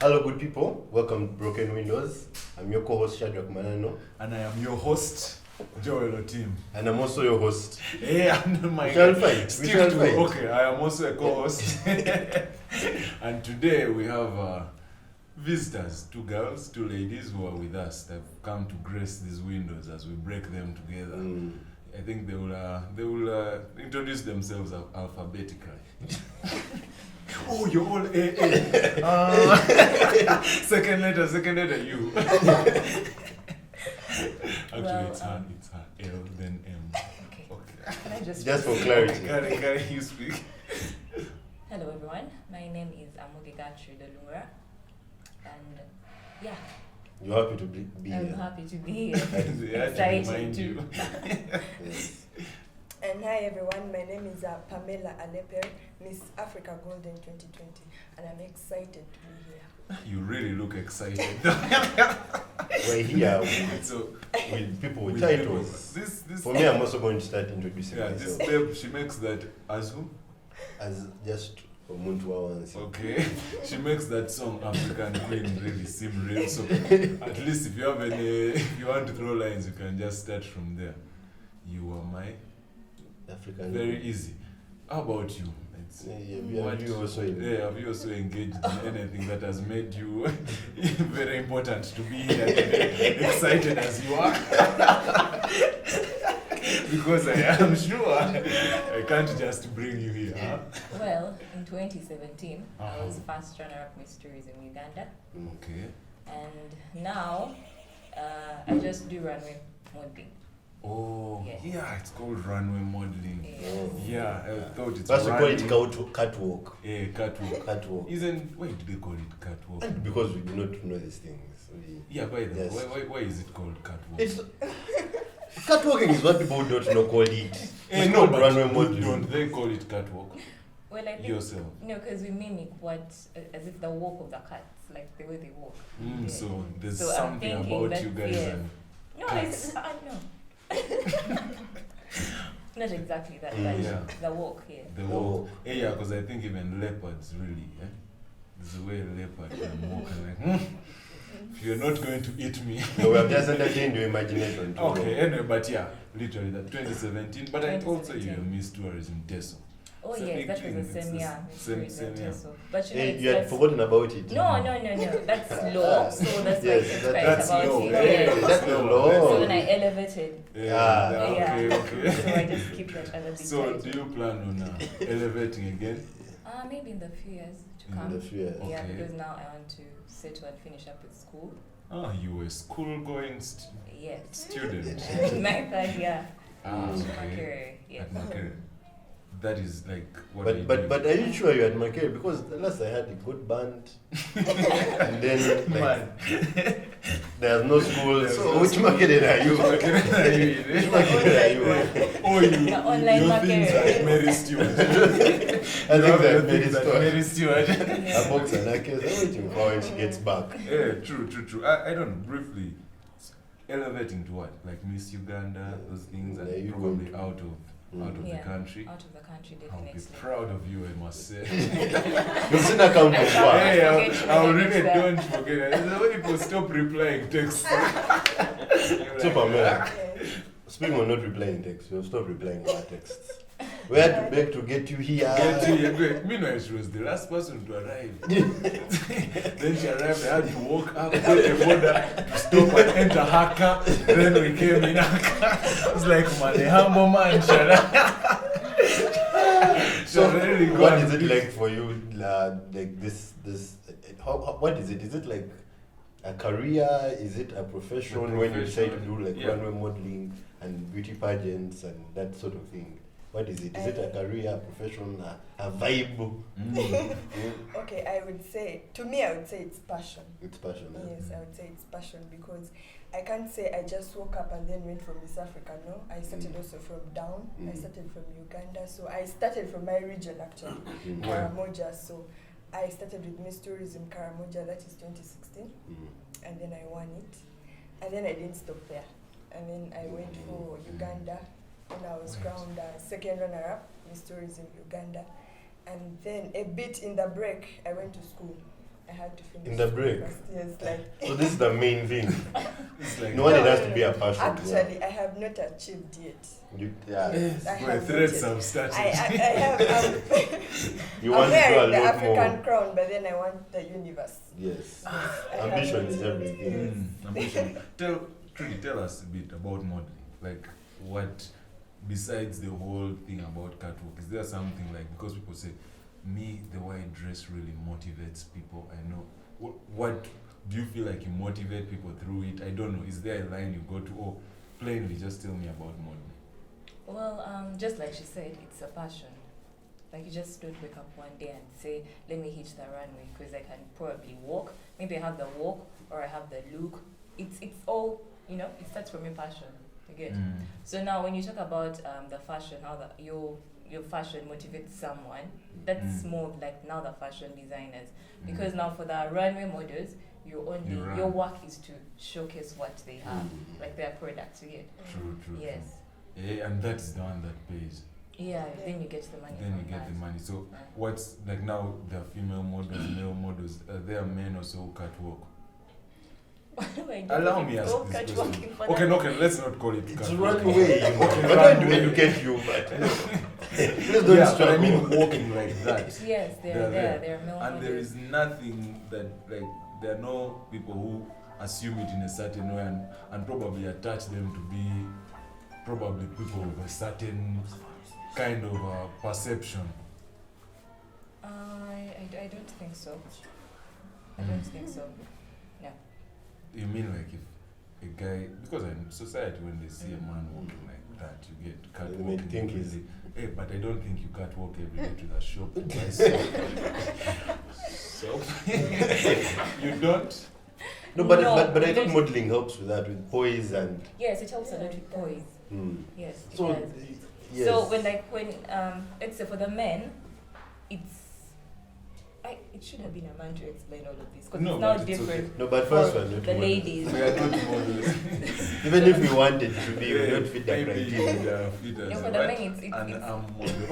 Hello, good people. Welcome to Broken Windows. I'm your co-host Shadrack Manano. And I am your host, Joel Oteam. And I'm also your host. Yeah, and my We shall fight. Okay, I am also a co-host. And today we have visitors, 2 girls, 2 ladies who are with us. They've come to grace these windows as we break them together. I think they will introduce themselves alphabetically. Oh, you're all A. Second letter, U. Actually, it's her L, then M. Okay. Can I just for clarity. Can you speak? Hello, everyone. My name is Trudy, and yeah, You're happy to be I'm here. happy to be here. Excited to remind you. Yes. And hi everyone, my name is Pamela and Miss Africa Golden 2020, and I'm excited to be here. You really look excited. We're here with people with titles. For me, I'm also going to start introducing this myself. babe, she makes that as who? As just Omuntu Awansi. Okay. She makes that song African Queen really seem real. So at least if you want to throw lines, you can just start from there. You are my African. very easy. How about you? Have you also engaged in anything that has made you very important to be here today, excited as you are? Because I am sure I can't just bring you here. Huh? Well, in 2017, I was first runner-up Miss Tourism Uganda. Okay. And now, I just do runway modeling. Oh, Yes. yeah, it's called runway modeling. Yes. Yeah, I thought it's That's call it running. catwalk. Yeah, catwalk. Catwalk. Why do they call it catwalk? Because we do not know these things. Yeah, by the way, Yes. why is it called catwalk? It's catwalking is what people who don't know call it. It's no, called but runway modeling. don't they call it catwalk? Well, I think, Yourself. because we mimic as if the walk of the cats, like the way they walk. Yeah. So there's So I'm something thinking about you that, guys yeah. and No, cats. no. Not exactly that, Mm. but Yeah. the walk, yeah. The walk. Yeah, because I think even leopards really, there's a way a leopard can walk and like, if you're not going to eat me. No, we have just entertained your imagination. Too. Okay, anyway, but yeah, literally that 2017. But I also 2017. you Miss Tourism Teso. Oh It's a yes, big that thing. was the It's same the year. same year. But you know, Hey, you had that's- forgotten about it. No, that's law. So that's why Yes, it's that- quite that's about law. it. Yeah, Yeah. That's the law. So then I elevated. Yeah, Yeah. okay. So I just keep that other big So title. do you plan on elevating again? Maybe in the few years to In come. the few years. Yeah, Okay. because now I want to settle and finish up with school. You were school-going Yes. student. My third year. Okay. Makerere, yes. At Makerere. That is like what are you But doing? are you sure you had Makerere? Because the last I had a good band, and then like there's no school. There's So no which school. Makerere are you? Makerere are you in? Which Makerere are you? Oh, you The online your things Makerere. at Mary Stewart. I think that Mary Stewart. Mary Stewart. A box and a case. I'm waiting for when she gets back. Yeah, true. I don't know, briefly. Elevating to what? Like Miss Uganda, those things, Yeah, and you probably going to- out of Yeah. the country. Out of the country, I'll be definitely. proud of you, I must say. You've seen a count of far. Hey, forget I'll when I really get don't forget it. When people stop replying texts. Superman. Yes. Speaking of not replying texts, you'll stop replying our texts. We had to beg to get you here. Get to here, great. Meanwhile, she was the last person to arrive. Then she arrived, I had to walk up, get the border to stop and enter her car. Then we came in her car. It's like, man, the humble man, So, really what gone is it deep. like for you? Like this, what is it? Is it like a career? Is it a profession when you decide to do like Yeah. runway modeling and beauty pageants and that sort of thing? What is it? Is it a career, a profession, a vibe? Mm. Okay, I would say it's passion. It's passion. Yes, I would say it's passion because I can't say I just woke up and then went from Miss Africa. No, I started also from down. I started from Uganda. So I started from my region actually, Karamoja. So I started with Miss Tourism Karamoja. That is 2016, and then I won it, and then I didn't stop there, and then I went for Uganda. And I was crowned second runner-up Miss Tourism Uganda, and then a bit in the break I went to school. I had to finish In the break? first. Yes, like So this is the main thing. It's like No one it has to be a passion. actually, I have not achieved yet. Yeah. yes, I where have threats noted. have started. I have. You I'm want to do a wearing the lot African more. crown, but then I want the universe. Yes. I have Ambition not is yet. everything. Ambition. Tell us a bit about modeling. Like, what, besides the whole thing about catwalk, is there something like, because people say, me, the way I dress really motivates people. I know. What do you feel like you motivate people through it? I don't know. Is there a line you go to, or plainly just tell me about modeling? Well, just like she said, it's a passion. Like you just don't wake up one day and say, let me hit the runway because I can probably walk. Maybe I have the walk or I have the look. It's all, it starts from your passion. You get? So now when you talk about the fashion, how your fashion motivates someone, that's more of like now the fashion designers. Because now for the runway models, your work is to showcase what they have, like their products. You get? True. Yes. Yeah, and that is the one that pays. Yeah, then you get the money. Then you from get that. the money. So what's like now the female models, male models, they are men also who catwalk. Allow me ask this question. Okay, let's not call it It's catwalk. runway. Okay, I'm trying to runway. educate you, but please don't Yeah, but I struggle. mean walking like that. Yes, they're male And there models. is nothing that, like, there are no people who assume it in a certain way and probably attach them to be probably people with a certain kind of perception. I don't think so. I don't think so. No. You mean like if a guy, because in society when they see a man walking like that, you get They catwalking. may think he's- Hey, but I don't think you catwalk every day to the shop to buy soap. You don't? No, but No, I we think don't. modeling helps with that, with poise and. Yes, it helps a lot with poise. Yes, it So, does. yes. So when let's say for the men, it should have been a man to explain all of this because No, it's now but it's different okay. No, but first for one, not the model. ladies. We are not models. Even if we wanted to be, we don't fit the Maybe criteria. fit No, as for the what? men, it's An arm model.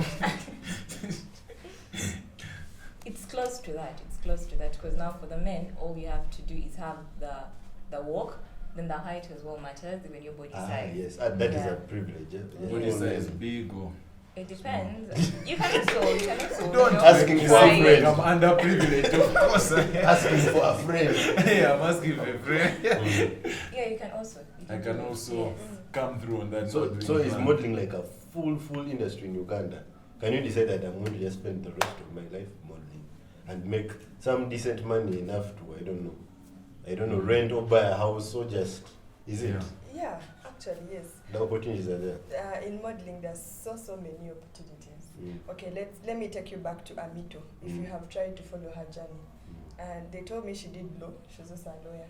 It's close to that. It's close to that because now for the men, all you have to do is have the walk. Then the height as well matters, even your body size. Yes, that is Yeah. a privilege. Yeah. Body size big or It depends. You can also. don't Asking make it for a sound friend. like I'm underprivileged, of course. Asking for a friend. Yeah, I'm asking for a friend. Yeah, you can also. I can also Yes. come through on that. So modeling is plan. modeling like a full industry in Uganda? Can you decide that I'm going to just spend the rest of my life modeling and make some decent money enough to I don't know, rent or buy a house or just is it? Yeah. Yeah, actually, yes. The opportunities are there. In modeling, there's so many opportunities. Okay, let me take you back to Amito. If you have tried to follow her journey, and they told me she did law. She was also a lawyer.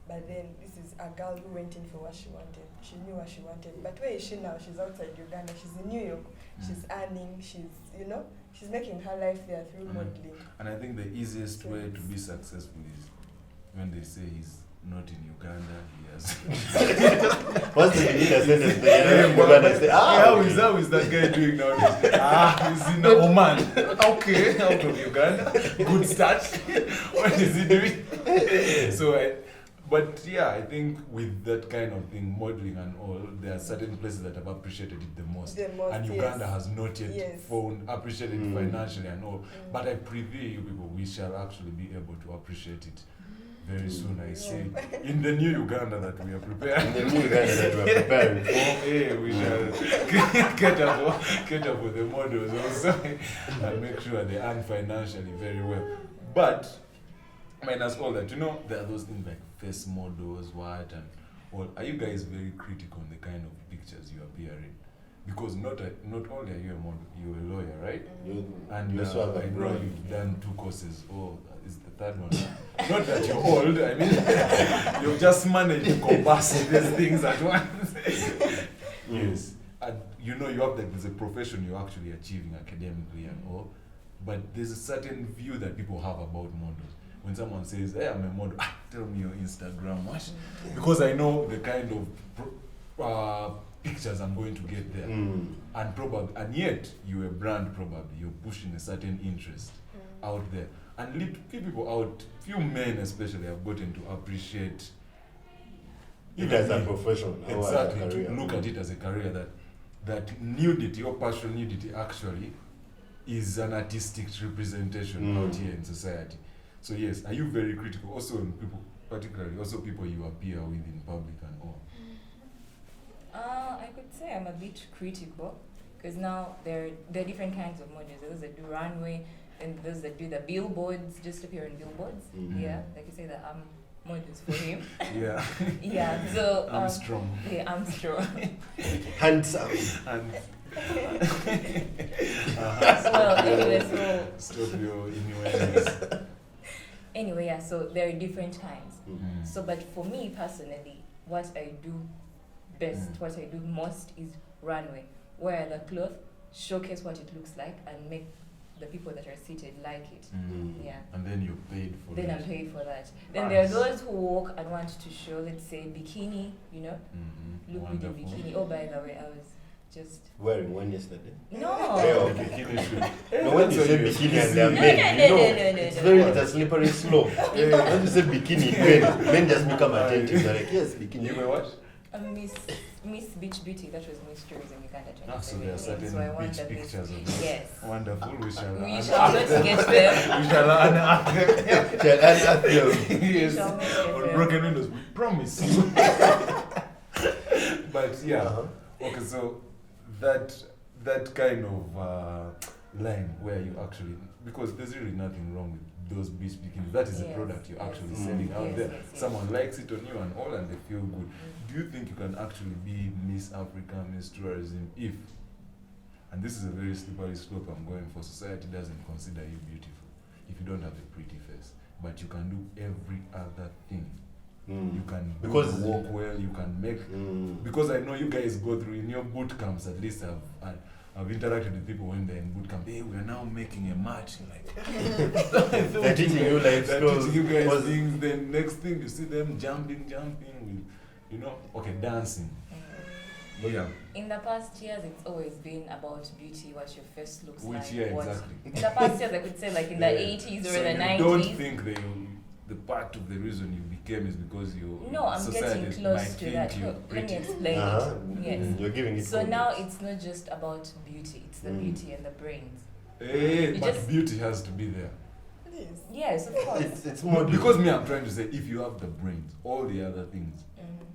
But then this is a girl who went in for what she wanted. She knew what she wanted. But where is she now? She's outside Uganda. She's in New York. She's earning. She's making her life there through modeling. And I think the easiest way to be successful is when they say he's not in Uganda, he has. What's the beginning sentence? The Uganda say, how is that guy doing nowadays? He's in Oman. Okay, out of Uganda. Good start. What is he doing? But yeah, I think with that kind of thing, modeling and all, there are certain places that have appreciated it the most. And Uganda has not yet appreciated it financially and all. But I preview you people, we shall actually be able to appreciate it very soon. I see in the new Uganda that we are preparing. In the new Uganda that we are preparing for. We shall cater for the models also and make sure they earn financially very well. But minus all that, there are those things like face models, and all. Are you guys very critical on the kind of pictures you appear in? Because not only are you a model, you're a lawyer, right? And you also have a I know brand. you've done 2 courses. Is the third one? Not that you're old. I mean, you've just managed to compass these things at once. Yes. And you have that there's a profession you're actually achieving academically and all, but there's a certain view that people have about models. When someone says, hey, I'm a model, tell me your Instagram. What? Because I know the kind of pictures I'm going to get there. And yet you're a brand probably. You're pushing a certain interest out there. and few people out, few men especially, have gotten to appreciate It as a profession. or as a exactly, career. to look at it as a career, that nudity or partial nudity actually is an artistic representation out here in society. So yes, are you very critical also on people, particularly also people you appear with in public and all? I could say I'm a bit critical because now there are different kinds of models. Those that do runway and those that do the billboards, just appear on billboards. Yeah, like you say that I'm models for him. Yeah. Yeah, so I'm strong. Yeah, I'm strong. Handsome. And Well, anyway, so stop your innuendos. anyway, yeah. So there are different kinds. So, but for me personally, what I do best, what I do most is runway, where the cloth showcase what it looks like and make the people that are seated like it. Yeah. And then you're paid for Then it. I'm paid for that. Then there are those who walk and want to show, let's say, bikini, look with the Wonderful. bikini. Oh, by the way, I was just... Wearing one yesterday. No! Yeah, The bikini shoot. No, when you So say you- bikini and No, they're no, men, no, you no, know, no, no, it's no, very, no. it's a slippery slope. When you say bikini, men just become attentive. They're like, yes, bikini. You were what? Miss Beach Beauty, that was Miss Tourism Uganda 2017. So there are certain So I want beach the Miss- pictures of this. Yes. Wonderful. We shall We shall not get them. we shall unearth them. Shall I ask you? Yes. Shall not get On them. broken windows, we promise you. But yeah. Uh-huh. Okay, so that kind of line where you actually, because there's really nothing wrong with those beach bikinis. That is a Yes, product you're yes. actually selling out Yes, there. yes, yes. Someone likes it on you and all, and they feel good. Do you think you can actually be Miss Africa, Miss Tourism if, and this is a very slippery slope I'm going for, society doesn't consider you beautiful if you don't have a pretty face, but you can do every other thing. You can Because- walk well, you can make, because I know you guys go through in your boot camps, at least I've interacted with people when they're in boot camp. Hey, we're now making a match. Like, They're teaching you like they're skills. teaching you guys Was- things. Then next thing you see them jumping with, okay, dancing. But yeah, In the past years, it's always been about beauty, what your face looks which like. year what- exactly? In the past years, I could say like in the Yeah. 80s or So the you 90s. don't think the part of the reason you became is because you No, I'm society getting close might to think that. you're Let me pretty. explain Uh-huh. it. Yes. You're giving it So now context. it's not just about beauty, it's the beauty and the brains. Hey, You but just- beauty has to be there. Please. Yes, of course. It's more Because me, I'm trying to say, if you have the brains, all the other things, Mhm.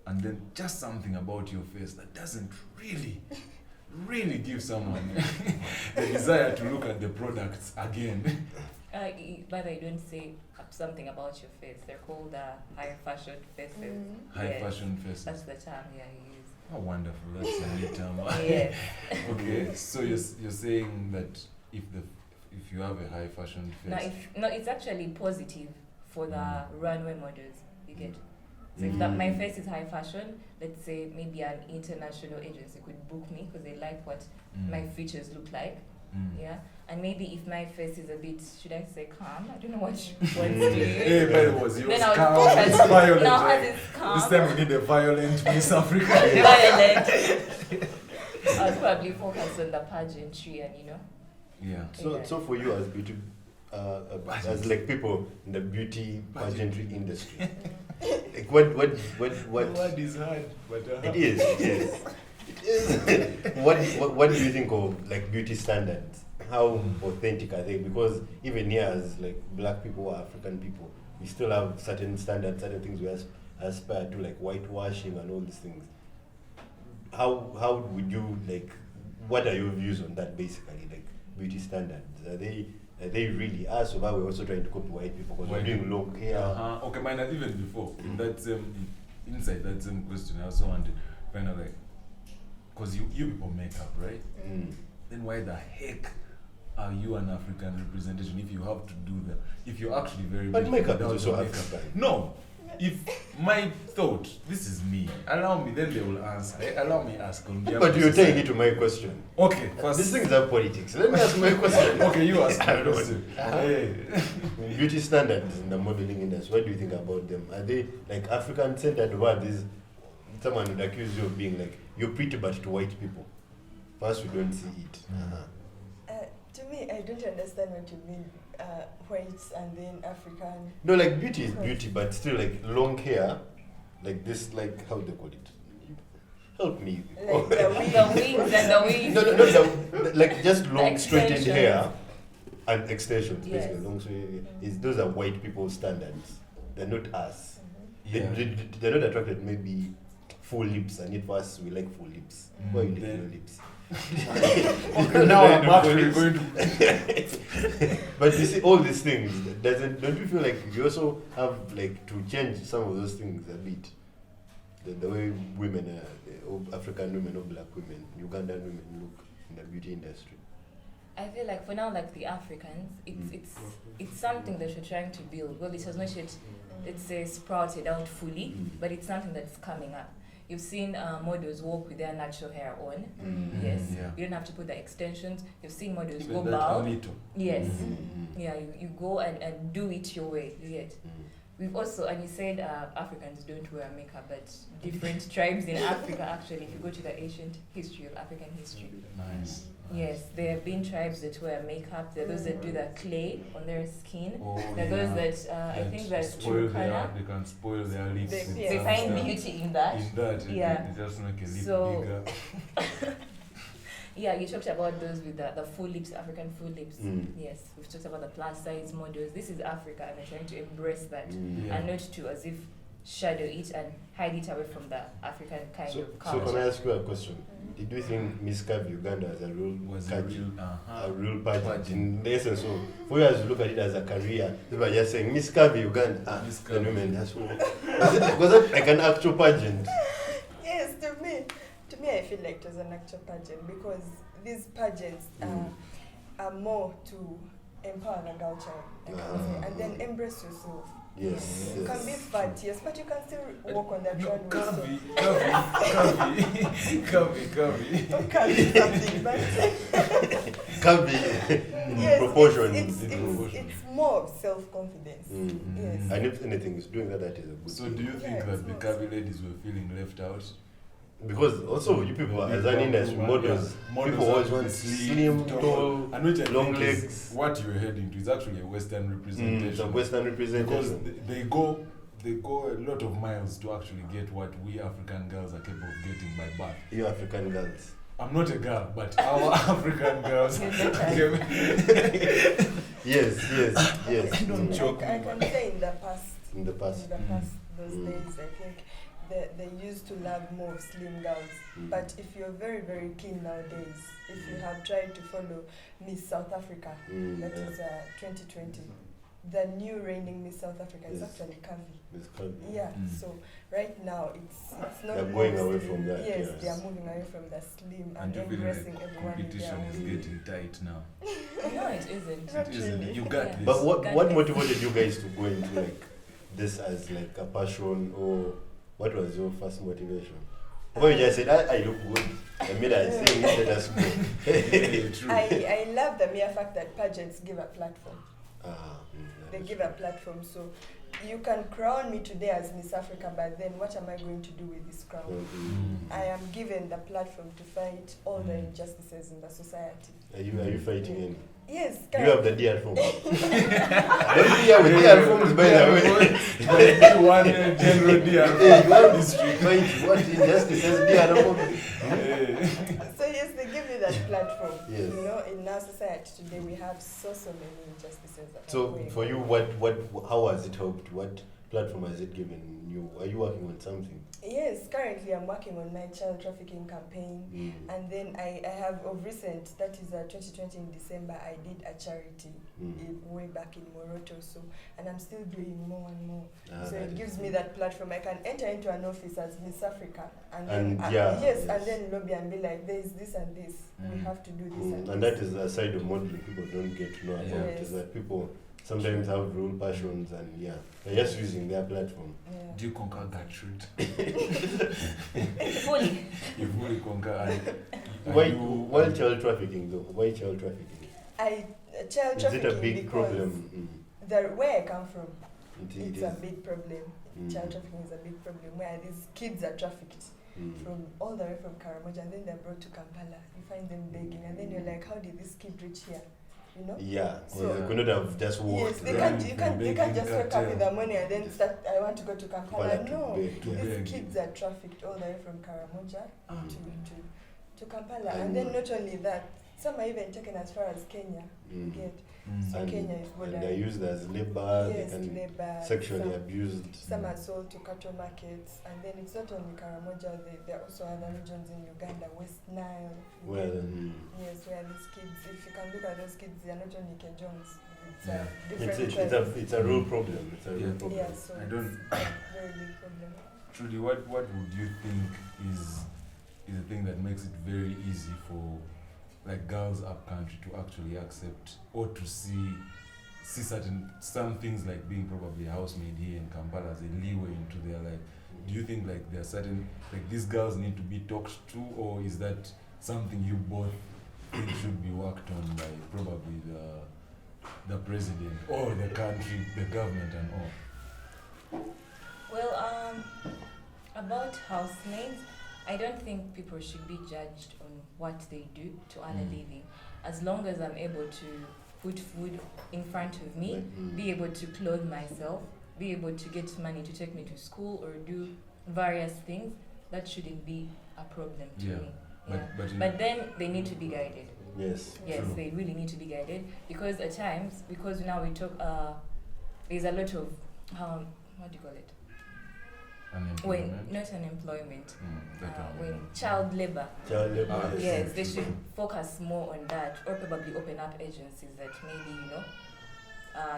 and then just something about your face that doesn't really give someone the desire to look at the products again. But I don't say something about your face. They're called high fashion faces. High Yes. fashion faces. That's the term, yeah, you use. Oh, wonderful. That's a neat term. Yes. Okay, so you're saying that if you have a high fashion face, It's actually positive for the runway models. You get. So if that my face is high fashion, let's say maybe an international agency could book me because they like what my features look like. Yeah, and maybe if my face is a bit, should I say calm? I don't know what words to Hey, use. but it was yours Then I would calm, focus. it's violent. Now right? as it's calm, This time we need a violent Miss Africa. violent. I'll probably focus on the pageantry and Yeah. So for you as beauty, as like people in the beauty pageantry industry, like what The word is hard, but it is. What do you think of like beauty standards? How authentic are they? Because even here as like black people or African people, we still have certain standards, certain things we aspire to, like whitewashing and all these things. How would you like? What are your views on that? Basically, like beauty standards, are they really us, or are we also trying to copy white people because we're doing long hair? Okay, mine even before in that same inside that same question, I also wanted to find out like, because you people make up, right? Then why the heck are you an African representation if you have to do that? If you're actually very But beautiful makeup is without also the makeup. African. No. If my thought, this is me, allow me, then they will answer. Allow me ask on behalf But of you're society. taking it to my question. Okay, first. These things are politics. Let me ask my question. Okay, you ask I my don't question. know. Hey. Beauty standards in the modeling industry, what do you think about them? Are they like African centered, or is someone would accuse you of being like you're pretty but to white people? First, we don't see it. To me, I don't understand what you mean white and then African. No, like beauty is beauty, but still like long hair, like this, like how they call it. Help me. Like the The wings and the wings. No, like just long straightened extensions. hair and extensions. Yes. Basically, long straightened. Is those are white people standards. They're not us. Yeah. They're not attracted. Maybe full lips, and it for us we like full lips. Why you like Then- no lips? Okay, now I'm actually going to. But you see, all these things don't you feel like you also have like to change some of those things a bit? The way women, African women or black women, Ugandan women look in the beauty industry. I feel like for now, like the Africans, it's something that we're trying to build. Well, it has not yet, let's say, sprouted out fully, but it's something that's coming up. You've seen models walk with their natural hair on. Yes. Yeah. You don't have to put the extensions. You've seen models Even go that bald. Anito. Yes. Yeah, you go and do it your way. You get. We've also, and you said Africans don't wear makeup, but different tribes in Africa actually, if you go to the ancient history of African history, Nice. yes, there have been tribes that wear makeup. There are those that do the clay on their skin. Oh, There are those that I think that's Turkana. They can spoil their lips. They- with yeah. They some find stuff. beauty in that. In that, Yeah. they just make a lip So- bigger. Yeah, you talked about those with the full lips, African full lips. Mm. Yes, we've talked about the plus size models. This is Africa, and we're trying to embrace that Yeah. and not to as if shadow it and hide it away from the African kind So of can culture. I ask you a question? Did you think Miss Curvy Uganda is a real Was a pageant? real, A real pageant. Pageant. In the essence of, for you as you look at it as a career, people are just saying Miss Curvy Uganda. Miss The Curvy. women, that's what. Was it like an actual pageant? Yes, to me, I feel like it was an actual pageant because these pageants are more to empower the girl child, I can say, and then embrace yourself. Yes. You can be fat, yes, but you can still walk on that No, runway. Curvy, Curvy. So can be something, but Curvy yes, proportions. it's more of self-confidence. Yes. And if anything is doing that, that is a good So thing. do you think Yeah, that it's the not- curvy ladies were feeling left out? Because also you people, as an industry, models, people always want slim, tall, and which I long think is legs. what you're heading to is actually a Western representation. Some Western Because representation. they go a lot of miles to actually get what we African girls are capable of getting by birth. You African girls. I'm not a girl, but our African girls. Yes. Don't choke I me, can man. say in the past, In the past. those days, I think they used to love more of slim girls. But if you're very, very keen nowadays, if you have tried to follow Miss South Africa, that is 2020, the new reigning Miss South Africa is Yes. actually curvy. Miss Curvy. Yeah, so right now it's not They're more going away slim. from that, Yes, yes. they are moving away from the slim And and you feel embracing like everyone in their competition is way. getting tight now. No, it isn't. Not It isn't. really. You got Yeah. this. But what Uganda. motivated you guys to go into like this as like a passion, or what was your first motivation? Or you just said, I look good. I mean, I say let us go. True. I love the mere fact that pageants give a platform. They That's give a platform, so you can crown me today as Miss Africa, but then what am I going to do with this crown? true. I am given the platform to fight all the injustices in the society. Are you fighting any? Yes, Do you have the correct. DR form? Don't be here with DR forms, by the way. One general dear. Hey, you have this fight what injustices DR form? So yes, they give you that platform. Yes. You know, in our society today, we have so many injustices that are So going for on. you, how has it helped? What platform has it given you? Are you working on something? Yes, currently I'm working on my child trafficking campaign. And then I have of recent, that is 2020 in December, I did a charity way back in Moroto. So, and I'm still doing more and more. So it gives me that platform. I can enter into an office as Miss Africa, and then yes. and then lobby and be like, there is this and this. We have to do this and And this. that is a side of modeling people don't get to know about. Yes. Is that people sometimes have real passions and they're just using their platform. Yeah. Do you conquer Gertrude? Fully. You fully conquer. And Why child trafficking though? Why child trafficking? Child Is trafficking it a big because problem? where I come from, It it's is. a big problem. Mm. Child trafficking is a big problem where these kids are trafficked from all the way from Karamoja, and then they're brought to Kampala. You find them begging, and then you're like, how did this kid reach here? you know. Yeah, So- they could not have just walked. Yes, they there. can't. You can't just wake up in the morning and then start. I want to go to Kampala. Kampala to No, beg, yeah. these beg. kids are trafficked all the way from Karamoja to Kampala, And- and then not only that, some are even taken as far as Kenya. You Mm. get Mm. so And- Kenya is And border. they're used as labor, Yes, they can labor. sexually some, abused. some are sold to cattle markets, and then it's not only Karamoja. There are also other regions in Uganda, West Nile. you Well, get- mm, yes, where these kids, if you can look at those kids, they are not only Kejongs. It's Yeah. a different it's a real problem. It's a real Yeah. problem. yeah, so I don't- it's a very big problem. Trudy, what would you think is a thing that makes it very easy for like girls up country to actually accept or to see some things like being probably a housemaid here in Kampala as a leeway into their life? Do you think like there are certain like these girls need to be talked to, or is that something you both think should be worked on by probably the president or the country, the government and all? Well, about housemaids, I don't think people should be judged on what they do to earn a Mm. living. As long as I'm able to put food in front of me, Mm. be able to clothe myself, be able to get money to take me to school or do various things, that shouldn't be a problem to Yeah, me. Yeah. But But then they need to be guided. Yes. Yes, True. they really need to be guided because at times, because now we talk, there's a lot of, what do you call it? unemployment. Not unemployment, That when one. child labor. Child labor. Ah, Yes, they should focus more on that, or probably open up agencies that maybe,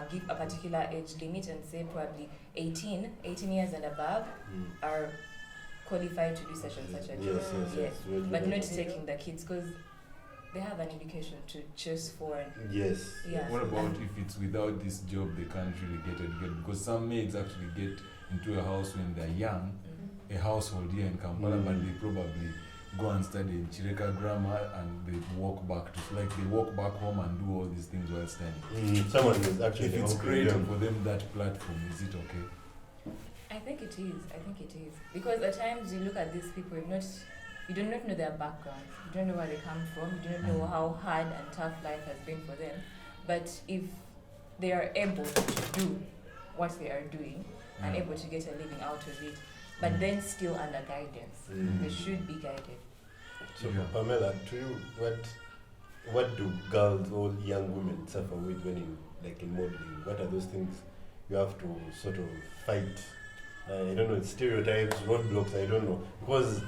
give a particular age limit and say probably 18 years and above Mm. are qualified to do such and such a job. Yes, yes, yes. Well, But well, not taking the kids because they have an education to choose for. Yes. Yeah. What about if it's without this job they can't really get educated? Because some maids actually get into a house when they're young, Mhm. a household here in Kampala, Mm. but they probably go and study in Chireka grammar and they walk back home and do all these things while studying. Someone is actually If it's helping creating them. for them that platform, is it okay? I think it is. Because at times you look at these people, you do not know their background, you don't know where they come from, you don't know Mhm. how hard and tough life has been for them. But if they are able to do what they are doing and Yeah. able to get a living out of it, but Mm. then still under guidance, Mm. they should be guided. So, Yeah. Pamela, to you, what do girls or young women suffer with when in modeling? What are those things you have to sort of fight? I don't know, stereotypes, roadblocks, I don't know. Because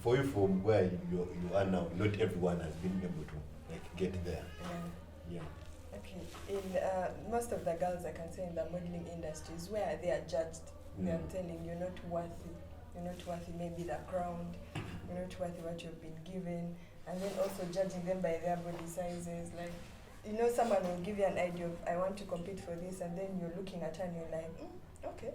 for you from where you are now, not everyone has been able to get there. Yeah. Okay. In most of the girls, I can say in the modeling industries, where they are judged, they are telling you're not worthy. You're not worthy maybe the crown. You're not worthy what you've been given, and then also judging them by their body sizes. Like, someone will give you an idea of I want to compete for this, and then you're looking at her and you're like, okay.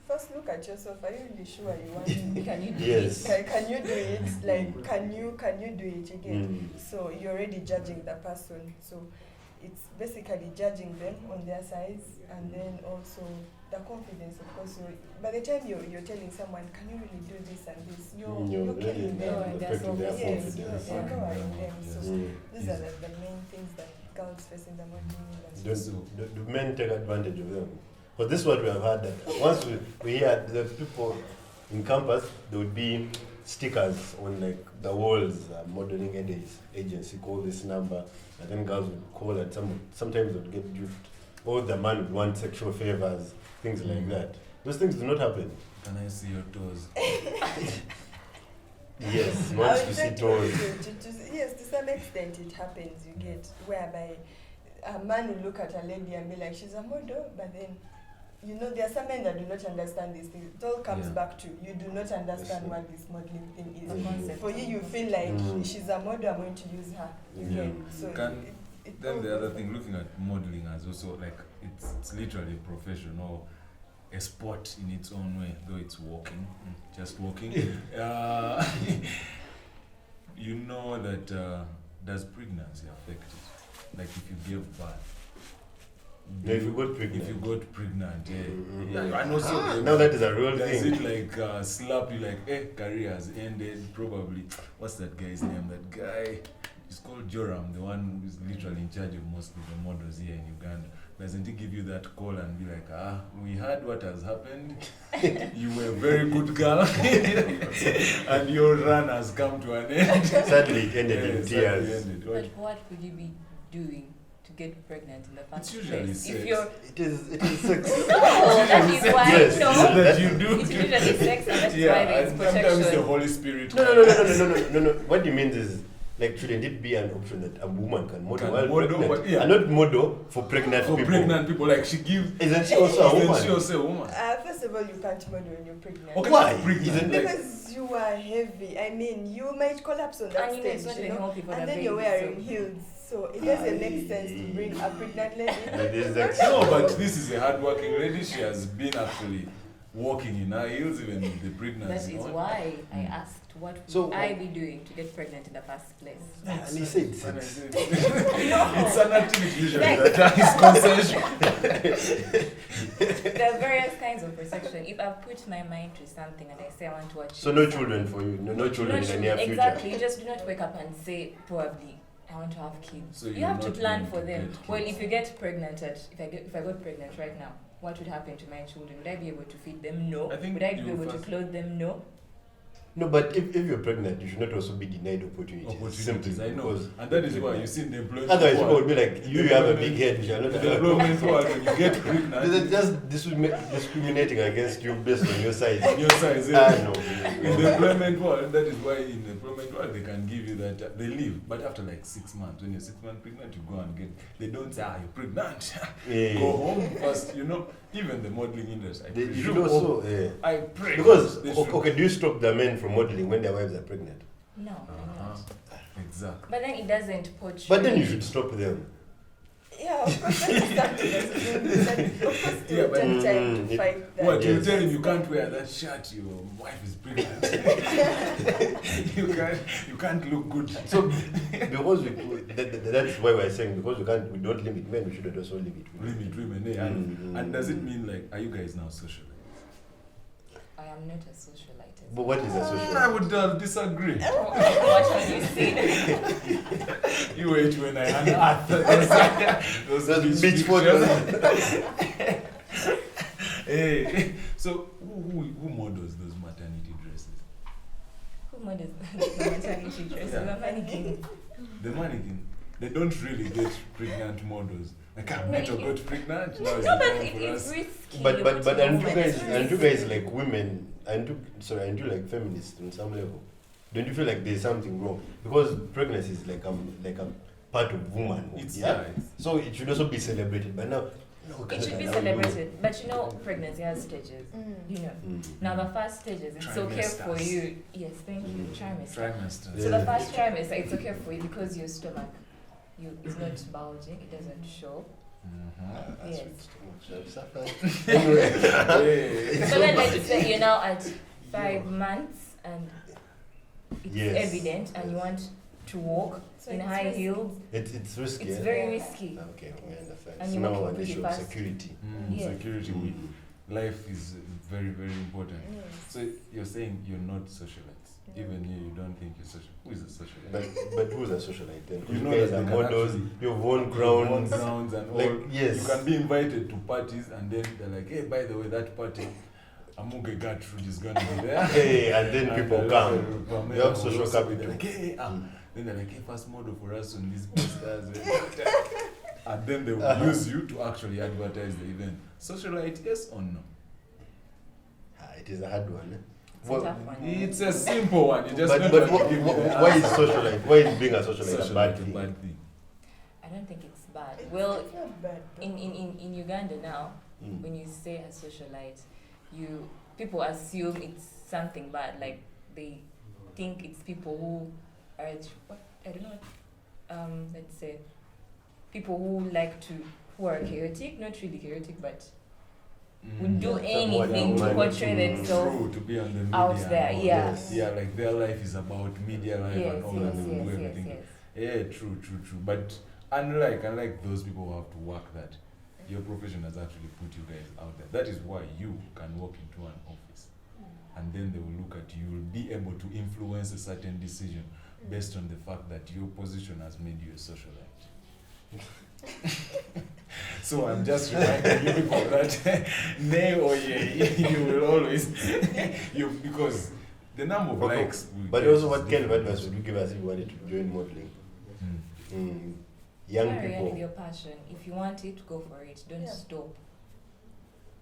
First, look at yourself. Are you really sure you want it? Can you do Yes. Can you do it? Like, can you do it again? Mm. So you're already judging the person. So it's basically judging them on their size, and then also the confidence, of course. By the time you're telling someone, can you really do this and this, you're killing really them. affecting their Yes, confidence. you're lowering them. So Mm. these are the main things that girls face in the modeling industry. Do men take advantage of them? Because this is what we have had. That once we hear the people in campus, there would be stickers on the walls, modeling agency, call this number, and then girls would call and sometimes they would get duped. Or the man would want sexual favors, things like that. Those things do not happen. Can I see your toes? Yes, I once would you say see toys. yes, to some extent it happens, you get, whereby a man will look at a lady and be like, she's a model, but then, there are some men that do not understand these things. It all comes Yeah. back to, you do not understand Yes. what this modeling thing is. The Mm. concept. For you feel like Mm. she's a model, I'm going to use her. You Yeah. get, so Can- it Then all the other goes thing, looking at modeling as also like it's literally a profession or a sport in its own way, though it's walking, just walking. You know that does pregnancy affect it? Like if you give birth. If you got pregnant. If you got pregnant, Mhm. yeah, I know. So Now that is a real does thing. it like slap you like, career has ended? Probably. What's that guy's name? That guy It's called Joram, the one who's literally in charge of most of the models here in Uganda. Doesn't he give you that call and be like, we heard what has happened. You were a very good girl. And your run has come to an end. Sadly, it ended in Sadly tears. ended. But what would you be doing to get pregnant in the first It's usually place? sex. If you're It is sex. no, that is why Yes, no. that you do. It's usually sex, and that's why Yeah, there's and sometimes the protection. Holy Spirit. No. What you mean is, like, shouldn't it be an option that a woman can model Can while model, pregnant? but yeah. And not model for pregnant For people. pregnant people, like she gives. Isn't she also a Isn't woman? she also a woman? First of all, you can't model when you're pregnant. Okay, Why? pregnant, Isn't like- Because you are heavy. I mean, you might collapse on that And you know, it's stage, not you even know. healthy for And the then you're baby, wearing so- heels. So it doesn't make sense to bring a pregnant lady. It is like- No, but this is a hard-working lady. She has been actually walking in her heels even with the That pregnancy. is on. why I asked what would So- I be doing to get pregnant in the first place. And he said And I sex. said, it's an activity usually that is consensual. There are various kinds of perception. If I put my mind to something and I say I want to achieve So no something, children for you. No children in the children, near future. exactly. You just do not wake up and say probably I want to have kids. So you you're have to not plan going for to them. get Well, kids. if you get pregnant if I got pregnant right now, what would happen to my children? Would I be able to feed them? No. I think Would I be you able to first- clothe them? No. No, but if you're pregnant, you should not also be denied opportunities. Opportunities, I know. because And that is why you see in the employment otherwise people world, would be like, you have a big head, you are in not the allowed. employment world, when you get pregnant, This is just discriminating against you based on your size. your size. No. In the employment world, that is why in the employment world they can give you that they leave. But after like 6 months, when you're 6 months pregnant, you go and get. They don't say, you're pregnant. Yeah. Go home first. You know, even the modeling industry. I You should presume- also, I pray because they should- okay, do you stop the men from modeling when their wives are pregnant? No. I'm not. Exactly. But then it doesn't portray. But then you should stop them. Yeah, of course, that's of course, Yeah, to but- take time to fight that. What you Yes. tell him you can't wear that shirt, your wife is pregnant. you can't look good. So because that's why we're saying because we don't limit men, we should also limit women. Limit women, eh? And does it mean like are you guys now socialites? I am not a socialite. But what is a social? I would disagree. What should you say? You wait when I unearth those beach pictures. Hey, so who models those maternity dresses? Who models the maternity dress? Yeah. The mannequin. The mannequin. They don't really get pregnant models. Like Carmento Mannequin. got pregnant. Now it's No, but time for it's us. risky. But You're putting a aren't you woman guys at aren't you risk. guys like women aren't you like feminists on some level? Don't you feel like there's something wrong? Because pregnancy is like a part of womanhood. It's yeah. yeah. So it should also be celebrated. But now no, It should be cannot allow you- celebrated. But you know, pregnancy has stages. You know. Now the first stages, it's okay for Trimesters. you. Yes, thank you. Trimester. Trimester. So the first trimester, it's okay for you because your stomach, is not bulging. It doesn't show. That's Yes. what suffered. Anyway. Yeah. So then let's say you're now at 5 months and it's Yes. evident and you want to walk So in it's high risky. heels. It's risky. It's eh? very risky. Okay, we understand. And So you're now walking an pretty issue of fast. security. Yes. Security. Life is very, very important. So you're saying you're not socialites. Even here, you don't think you're social. Who is a socialite? But who's a socialite then? You You know guys that are they can models, actually- you've won On grounds. grounds and all. Like, yes. You can be invited to parties and then they're like, hey, by the way, that party, Amuge Gertrude is going to be there. Hey, and then people come. Pamela You have will social also be capital. there, like, hey, then they're like, hey, first model for us on these posters. And then they will use you to actually advertise the event. Socialite, yes or no? It is a hard one. Eh? It's a tough one. It's a simple one. You just But, don't but want to give me the why is answer. socialite? Why is being a socialite a Socialite bad a thing? bad thing? I don't think it's bad. Well, It's not bad. though. in Uganda now, when you say a socialite, people assume it's something bad. Like they think it's people who are I don't know. Let's say people who are chaotic, not really chaotic, but would do anything to Someone portray themselves True, to be on the media out and there. all. Yeah. Yes. Yeah, like their life is about media life Yes, and all yes, and they will do yes, yes, everything. yes. Yeah, true. But unlike those people who have to work that, your profession has actually put you guys out there. That is why you can walk into an office and then they will look at you, you'll be able to influence a certain decision based on the fact that your position has made you a socialite. So I'm just reminding you people that nay or yay, you will always because the number of likes. But also, what kind of advice would you give us if you wanted to join modeling? Young Carry on people. with your passion. If you want it, go for it. Don't stop.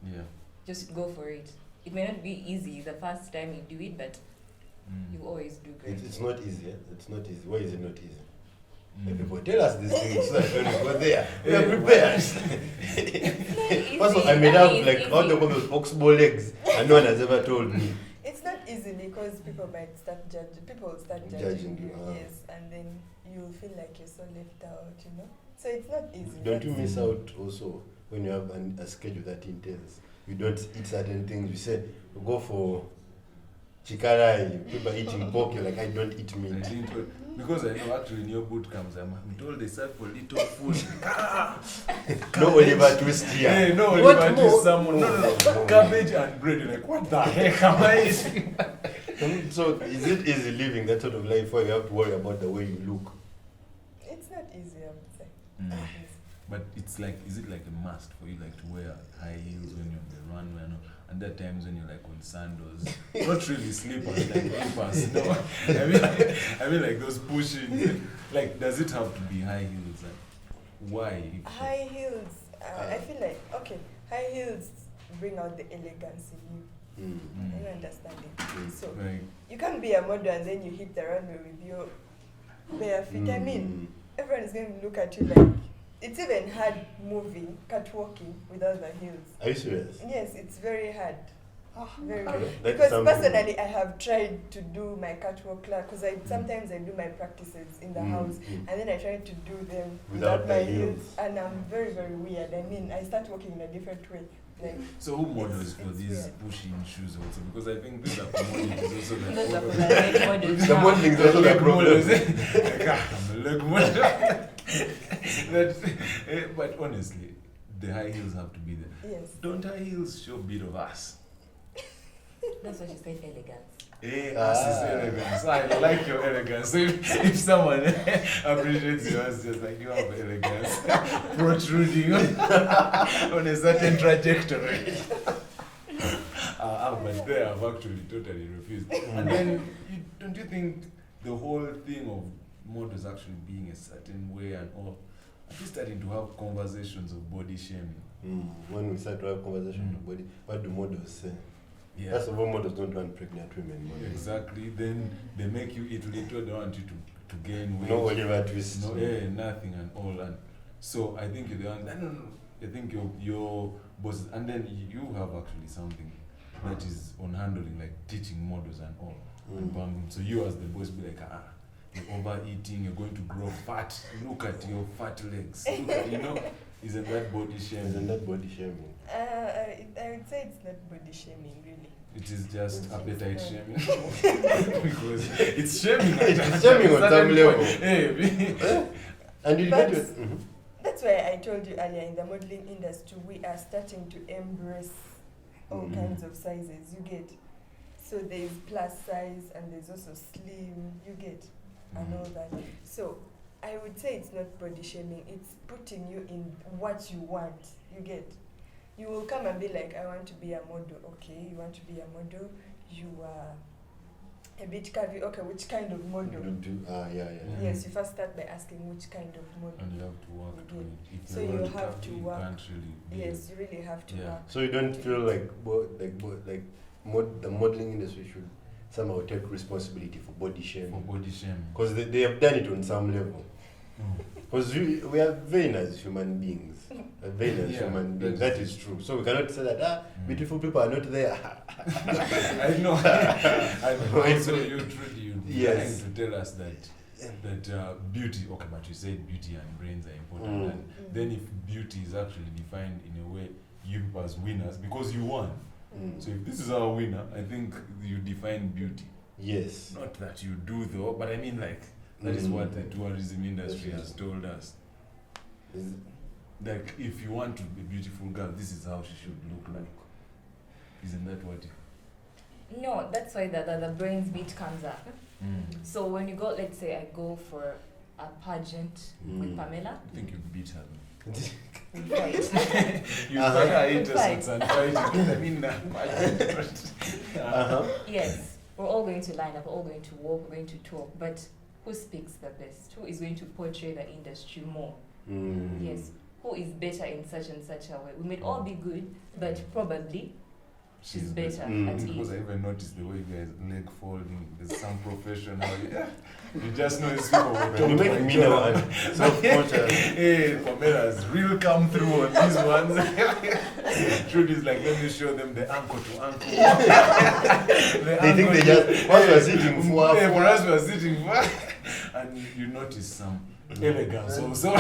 Yeah. Just go for it. It may not be easy the first time you do it, but you always do great. It's not easy. It's not easy. Why is it not easy? People tell us these things so that when we go there, we are prepared. Also, I made up like all the oxbow legs, and no one has ever told me. It's not easy because people might start judging. People will start judging you, yes, and then you feel like you're so left out, you know. So it's not easy. Don't you miss out also when you have a schedule that intense? You don't eat certain things. You say you go for chikarai, people eating pork. You're like, I don't eat meat. Because I know actually in your boot camps, I'm told they serve for little food. No Oliver Twist here. Hey, no Oliver Twist. No. Cabbage and bread. You're like, what the heck am I eating? So is it easy living that sort of life where you have to worry about the way you look? It's not easy, I would say. Mm. But it's like, is it like a must for you like to wear high heels when you're on the runway? No? And there are times when you're like on sandals, not really slippers like slippers. No, I mean like those pushing. Like, does it have to be high heels? Like, why? High heels. I feel like high heels bring out the elegance in you. You understand it. So you can't be a model and then you hit the runway with your bare feet. I mean, everyone is going to look at you like. It's even hard moving, catwalking without the heels. Are you serious? Yes, it's very hard. Very That's because something. personally, I have tried to do my catwalk class because sometimes I do my practices in the house and then I try to do them without my heels, and I'm very, very weird. I mean, I start walking in a different way. Like, so who models for these weird. pushing shoes also? Because I think these are commodities also. Those are for the leg models. The modeling is also the problem. I'm a leg model. But honestly, the high heels have to be there. yes. Don't high heels show a bit of ass? That's what she said, elegance. Hey, ass is elegance. I like your elegance. If someone appreciates your ass, just like you have elegance protruding on a certain trajectory. But there I've actually totally refused. And then, don't you think the whole thing of models actually being a certain way and all, are you starting to have conversations of body shaming? When we start to have conversations of body, what do models say? Yeah. First of all, models don't want pregnant women. Models. Exactly. Then they make you eat little, they want you to gain weight. No Oliver Twist. No, nothing and all. And so I think you're the one, I think your bosses, and then you have actually something that is on handling, like teaching models and all. And so you as the boss be like, you're overeating, you're going to grow fat, look at your fat legs. Look at, isn't that body shaming? Isn't that body shaming? I would say it's not body shaming, really. It is just appetite shaming. Because it's shaming. It's shaming on some level. Hey, and you But- get it. That's why I told you earlier, in the modeling industry, we are starting to embrace all kinds of sizes, you get. So there's plus size and there's also slim, you get, and all that. So I would say it's not body shaming, it's putting you in what you want, you get. You will come and be like, I want to be a model. Okay, you want to be a model, you are a bit curvy. Okay, which kind of model? Yeah. Yes, you first start by asking which kind of model. And you have to work to it. If So you're you not have happy, to you work. can't really be Yes, you really have to work. So you don't feel like the modeling industry should somehow take responsibility for body for shaming? body shaming. Because they have done it on some level. Because we are very nice human beings. Very nice human beings. That is true. So we cannot say that beautiful people are not there. I know. And also you Trudy, you're trying to tell us that beauty, okay, but you said beauty and brains are important. And then if beauty is actually defined in a way, you people as winners, because you won. So if this is our winner, I think you define beauty. Yes. Not that you do though, but I mean like, that is what the tourism industry has told us. Like, if you want to be a beautiful girl, this is how she should look like. Isn't that what No, that's why the brains beat comes up. So when you go, let's say I go for a pageant with Pamela. I think you beat her. We fight. You fire interests and fighting. I mean, Yes, we're all going to line up, we're all going to walk, we're going to talk, but who speaks the best? Who is going to portray the industry more? Yes, who is better in such and such a way? We may all be good, but probably she's better at it. Because I even noticed the way you guys leg folding. There's some professional. You just know these people will talk You make me now and self-conscious. Hey, Pamela's real come through on these ones. Trudy's like, let me show them the ankle to ankle. They think they just, once we're sitting for Yeah, for us we're sitting for and you notice some elegance also.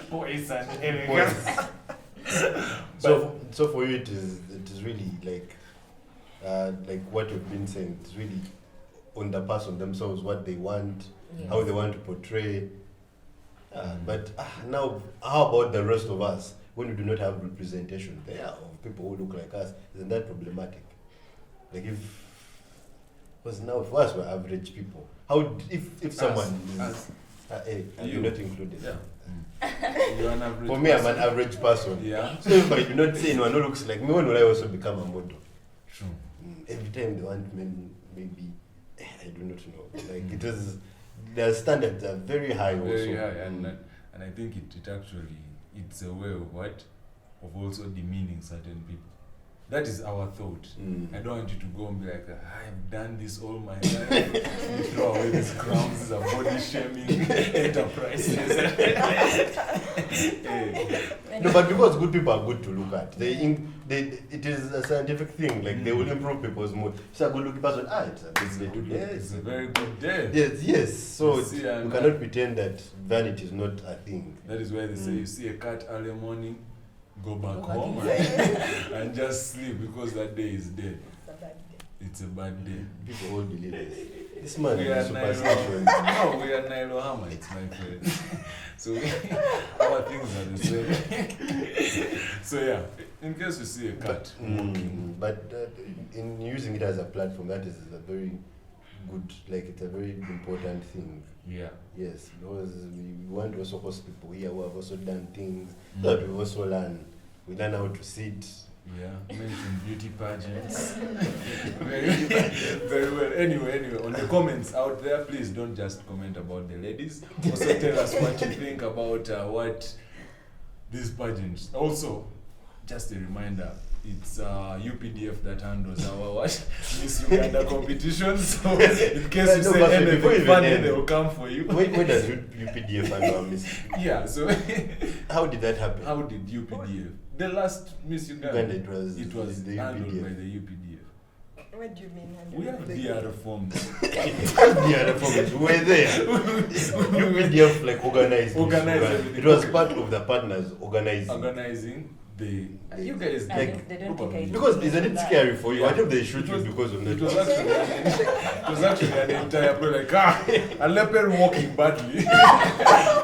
Poise and elegance. So for you, it is really like what you've been saying. It's really on the person themselves, what they want, how they want to portray. But now, how about the rest of us? When we do not have representation there of people who look like us, isn't that problematic? Like because now for us we're average people. How if someone you're not included? Yeah. You're an average For me, I'm an average person. Yeah. So if I do not say anyone who looks like me, when will I also become a model? True. Every time they want men, maybe I do not know. Like it is, their standards are very high. Very also. high, and I think it actually it's a way of also demeaning certain people. That is our thought. I don't want you to go and be like, I've done this all my life. You throw away these crowns, these are body shaming enterprises. No, but because good people are good to look at, it is a scientific thing. Like they will improve people's mood. It's a good looking person. It's a busy day today. It's a very good day. Yes. So You see, you cannot pretend that vanity is not a thing. That is why they say you see a cat early morning, go back home and just sleep because that day is dead. It's a bad day. People all believe this. This man We is are superstition. No, we are Nilohamites, my friend. So our things are the same. So yeah, in case you see a cat walking. But in using it as a platform, that is a very good, like it's a very important thing. Yeah. Yes, because we want to also host people here who have also done things that we also learn. We learn how to sit. Yeah, mention beauty pageants. Very well. Anyway, on the comments out there, please don't just comment about the ladies. Also tell us what you think about what these pageants. Also, just a reminder, it's UPDF that handles our Miss Uganda competition. So in case you say anything funny, they will come for you. Where does UPDF handle Miss? Yeah, so how did that happen? How did UPDF? The last Miss Uganda, it was the handled UPDF. by the UPDF. What do you mean? We have DR forms. The forms were there. UPDF like organized everything. It was part of the partners organizing. You guys like they don't think I do. because isn't it scary for you? Yeah. I thought they shoot you because of that. It was actually an entire play like a leopard walking badly.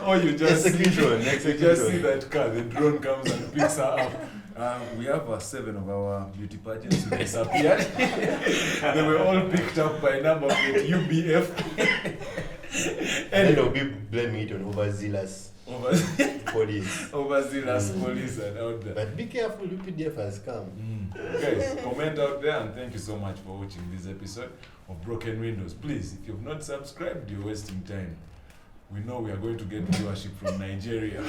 Or you just Execution. see that car, the drone comes and picks her up. We have 7 of our beauty pageants who disappeared. They were all picked up by number plate UBF. And they'll be blaming it on overzealous police. Overzealous police and out there. But be careful, UPDF has come. Guys, comment out there and thank you so much for watching this episode of Broken Windows. Please, if you've not subscribed, you're wasting time. We know we are going to get viewership from Nigeria.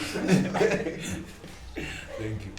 Thank you.